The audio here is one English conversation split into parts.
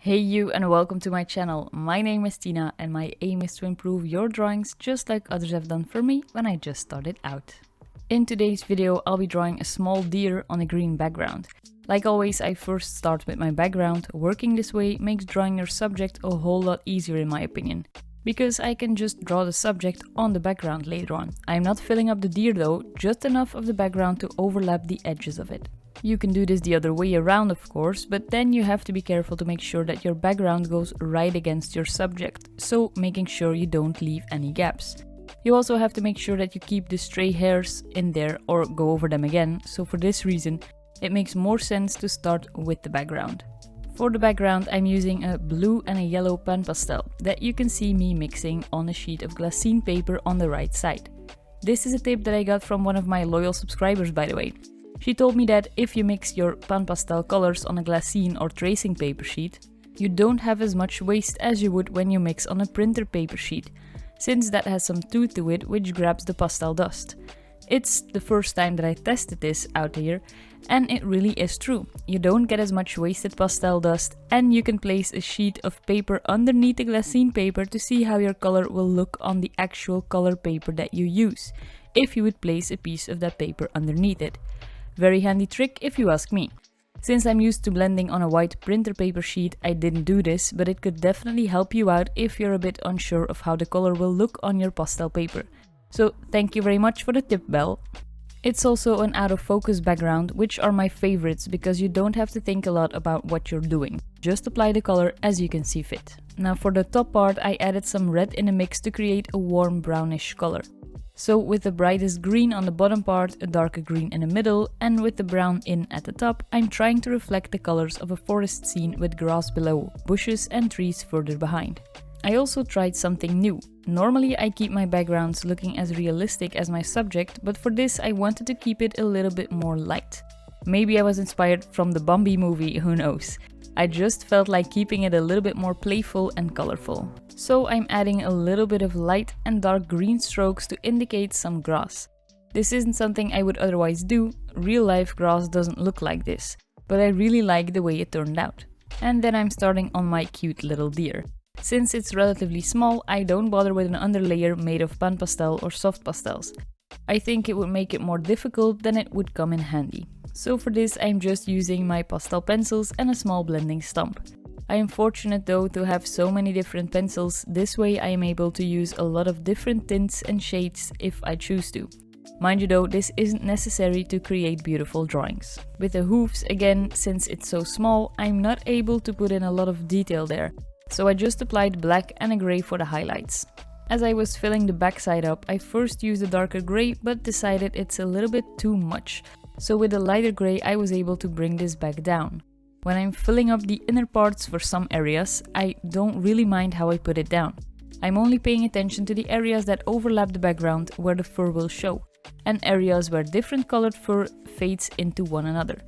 Hey you, and welcome to my channel. My name is Tina and my aim is to improve your drawings just like others have done for me when I just started out. In today's video I'll be drawing a small deer on a green background. Like always, I first start with my background. Working this way makes drawing your subject a whole lot easier in my opinion, because I can just draw the subject on the background later on. I'm not filling up the deer though, just enough of the background to overlap the edges of it. You can do this the other way around of course, but then you have to be careful to make sure that your background goes right against your subject, so making sure you don't leave any gaps. You also have to make sure that you keep the stray hairs in there or go over them again, so for this reason it makes more sense to start with the background. For the background I'm using a blue and a yellow PanPastel that you can see me mixing on a sheet of glassine paper on the right side. This is a tip that I got from one of my loyal subscribers, by the way. She told me that if you mix your PanPastel colors on a glassine or tracing paper sheet, you don't have as much waste as you would when you mix on a printer paper sheet, since that has some tooth to it which grabs the pastel dust. It's the first time that I tested this out here, and it really is true. You don't get as much wasted pastel dust, and you can place a sheet of paper underneath the glassine paper to see how your color will look on the actual color paper that you use, if you would place a piece of that paper underneath it. Very handy trick if you ask me. Since I'm used to blending on a white printer paper sheet, I didn't do this, but it could definitely help you out if you're a bit unsure of how the color will look on your pastel paper. So thank you very much for the tip, Belle. It's also an out of focus background, which are my favorites because you don't have to think a lot about what you're doing. Just apply the color as you can see fit. Now for the top part I added some red in the mix to create a warm brownish color. So with the brightest green on the bottom part, a darker green in the middle, and with the brown in at the top, I'm trying to reflect the colors of a forest scene with grass below, bushes and trees further behind. I also tried something new. Normally I keep my backgrounds looking as realistic as my subject, but for this I wanted to keep it a little bit more light. Maybe I was inspired from the Bambi movie, who knows. I just felt like keeping it a little bit more playful and colorful. So I'm adding a little bit of light and dark green strokes to indicate some grass. This isn't something I would otherwise do. Real life grass doesn't look like this, but I really like the way it turned out. And then I'm starting on my cute little deer. Since it's relatively small, I don't bother with an underlayer made of PanPastel or soft pastels. I think it would make it more difficult than it would come in handy. So for this I'm just using my pastel pencils and a small blending stump. I am fortunate though to have so many different pencils. This way I am able to use a lot of different tints and shades if I choose to. Mind you though, this isn't necessary to create beautiful drawings. With the hooves, again, since it's so small, I'm not able to put in a lot of detail there. So I just applied black and a grey for the highlights. As I was filling the backside up, I first used a darker grey but decided it's a little bit too much. So with a lighter grey I was able to bring this back down. When I'm filling up the inner parts for some areas, I don't really mind how I put it down. I'm only paying attention to the areas that overlap the background where the fur will show, and areas where different colored fur fades into one another.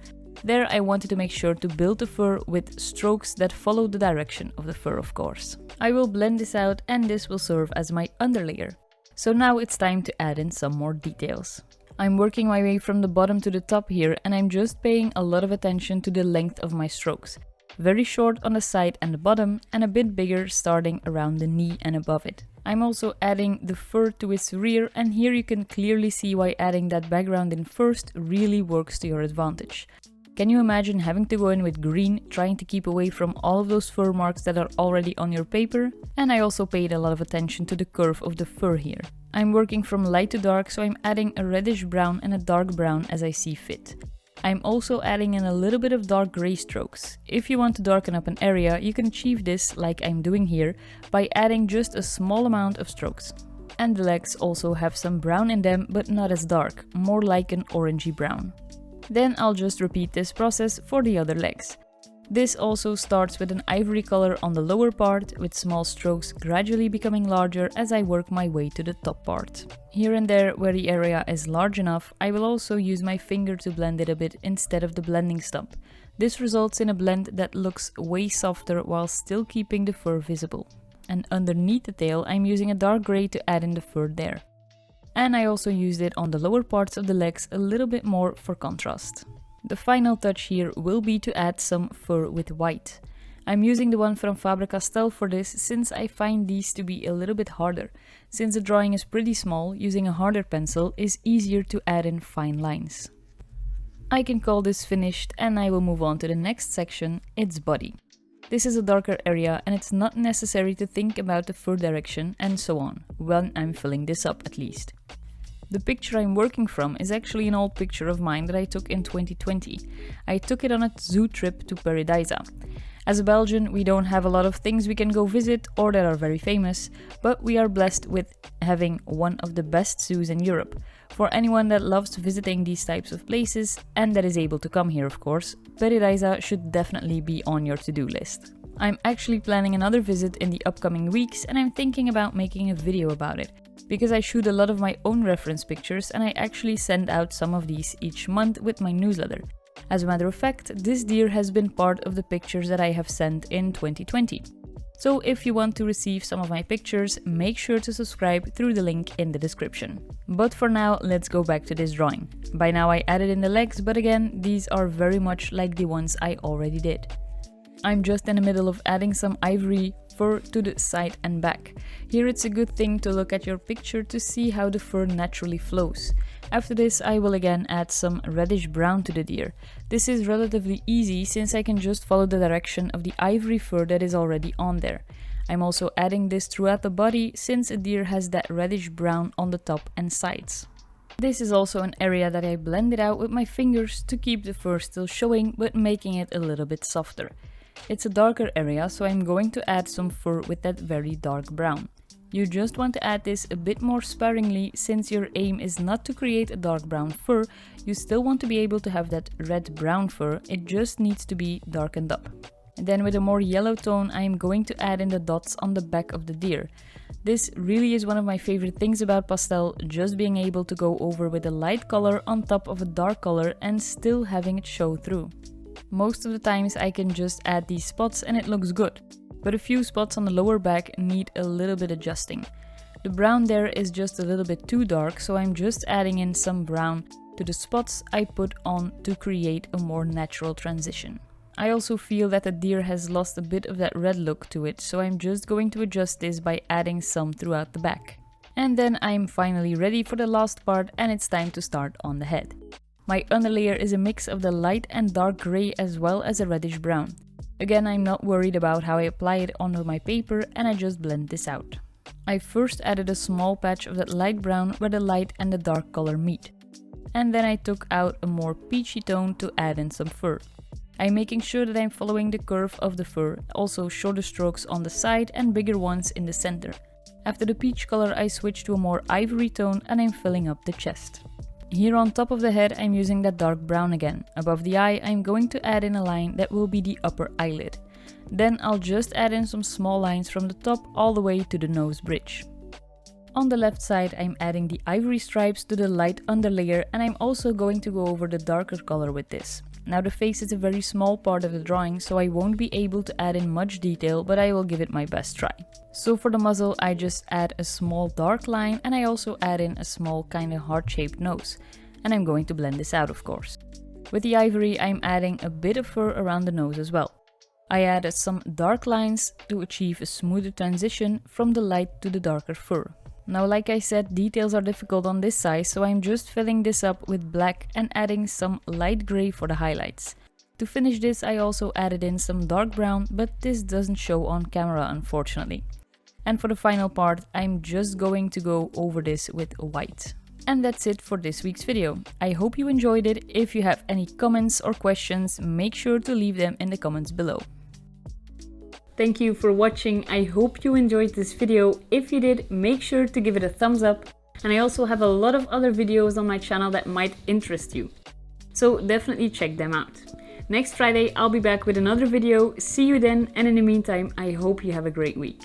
There I wanted to make sure to build the fur with strokes that follow the direction of the fur, of course. I will blend this out and this will serve as my underlayer. So now it's time to add in some more details. I'm working my way from the bottom to the top here, and I'm just paying a lot of attention to the length of my strokes. Very short on the side and the bottom, and a bit bigger starting around the knee and above it. I'm also adding the fur to its rear, and here you can clearly see why adding that background in first really works to your advantage. Can you imagine having to go in with green, trying to keep away from all of those fur marks that are already on your paper? And I also paid a lot of attention to the curve of the fur here. I'm working from light to dark, so I'm adding a reddish brown and a dark brown as I see fit. I'm also adding in a little bit of dark grey strokes. If you want to darken up an area, you can achieve this, like I'm doing here, by adding just a small amount of strokes. And the legs also have some brown in them, but not as dark, more like an orangey brown. Then I'll just repeat this process for the other legs. This also starts with an ivory color on the lower part, with small strokes gradually becoming larger as I work my way to the top part. Here and there where the area is large enough, I will also use my finger to blend it a bit instead of the blending stump. This results in a blend that looks way softer while still keeping the fur visible. And underneath the tail I'm using a dark grey to add in the fur there. And I also used it on the lower parts of the legs a little bit more for contrast. The final touch here will be to add some fur with white. I'm using the one from Pastel for this since I find these to be a little bit harder. Since the drawing is pretty small, using a harder pencil is easier to add in fine lines. I can call this finished and I will move on to the next section, its body. This is a darker area and it's not necessary to think about the fur direction and so on, when I'm filling this up at least. The picture I'm working from is actually an old picture of mine that I took in 2020. I took it on a zoo trip to Paradise. As a Belgian, we don't have a lot of things we can go visit or that are very famous, but we are blessed with having one of the best zoos in Europe. For anyone that loves visiting these types of places and that is able to come here, of course, Paradise should definitely be on your to-do list. I'm actually planning another visit in the upcoming weeks and I'm thinking about making a video about it, because I shoot a lot of my own reference pictures and I actually send out some of these each month with my newsletter. As a matter of fact, this deer has been part of the pictures that I have sent in 2020. So if you want to receive some of my pictures, make sure to subscribe through the link in the description. But for now, let's go back to this drawing. By now I added in the legs, but again, these are very much like the ones I already did. I'm just in the middle of adding some ivory fur to the side and back. Here it's a good thing to look at your picture to see how the fur naturally flows. After this I will again add some reddish brown to the deer. This is relatively easy since I can just follow the direction of the ivory fur that is already on there. I'm also adding this throughout the body since a deer has that reddish brown on the top and sides. This is also an area that I blended out with my fingers to keep the fur still showing but making it a little bit softer. It's a darker area, so I'm going to add some fur with that very dark brown. You just want to add this a bit more sparingly since your aim is not to create a dark brown fur, you still want to be able to have that red-brown fur, it just needs to be darkened up. And then with a more yellow tone I'm going to add in the dots on the back of the deer. This really is one of my favorite things about pastel, just being able to go over with a light color on top of a dark color and still having it show through. Most of the times I can just add these spots and it looks good, but a few spots on the lower back need a little bit adjusting. The brown there is just a little bit too dark, so I'm just adding in some brown to the spots I put on to create a more natural transition. I also feel that the deer has lost a bit of that red look to it, so I'm just going to adjust this by adding some throughout the back. And then I'm finally ready for the last part and it's time to start on the head. My underlayer is a mix of the light and dark grey as well as a reddish brown. Again, I'm not worried about how I apply it onto my paper and I just blend this out. I first added a small patch of that light brown where the light and the dark color meet. And then I took out a more peachy tone to add in some fur. I'm making sure that I'm following the curve of the fur, also shorter strokes on the side and bigger ones in the center. After the peach color I switched to a more ivory tone and I'm filling up the chest. Here on top of the head I'm using that dark brown again. Above the eye I'm going to add in a line that will be the upper eyelid. Then I'll just add in some small lines from the top all the way to the nose bridge. On the left side I'm adding the ivory stripes to the light underlayer and I'm also going to go over the darker color with this. Now the face is a very small part of the drawing, so I won't be able to add in much detail, but I will give it my best try. So for the muzzle I just add a small dark line and I also add in a small kind of heart-shaped nose. And I'm going to blend this out, of course. With the ivory I'm adding a bit of fur around the nose as well. I added some dark lines to achieve a smoother transition from the light to the darker fur. Now, like I said, details are difficult on this size, so I'm just filling this up with black and adding some light grey for the highlights. To finish this I also added in some dark brown, but this doesn't show on camera unfortunately. And for the final part I'm just going to go over this with white. And that's it for this week's video. I hope you enjoyed it. If you have any comments or questions, make sure to leave them in the comments below. Thank you for watching. I hope you enjoyed this video. If you did, make sure to give it a thumbs up. And I also have a lot of other videos on my channel that might interest you. So definitely check them out. Next Friday, I'll be back with another video. See you then, and in the meantime, I hope you have a great week.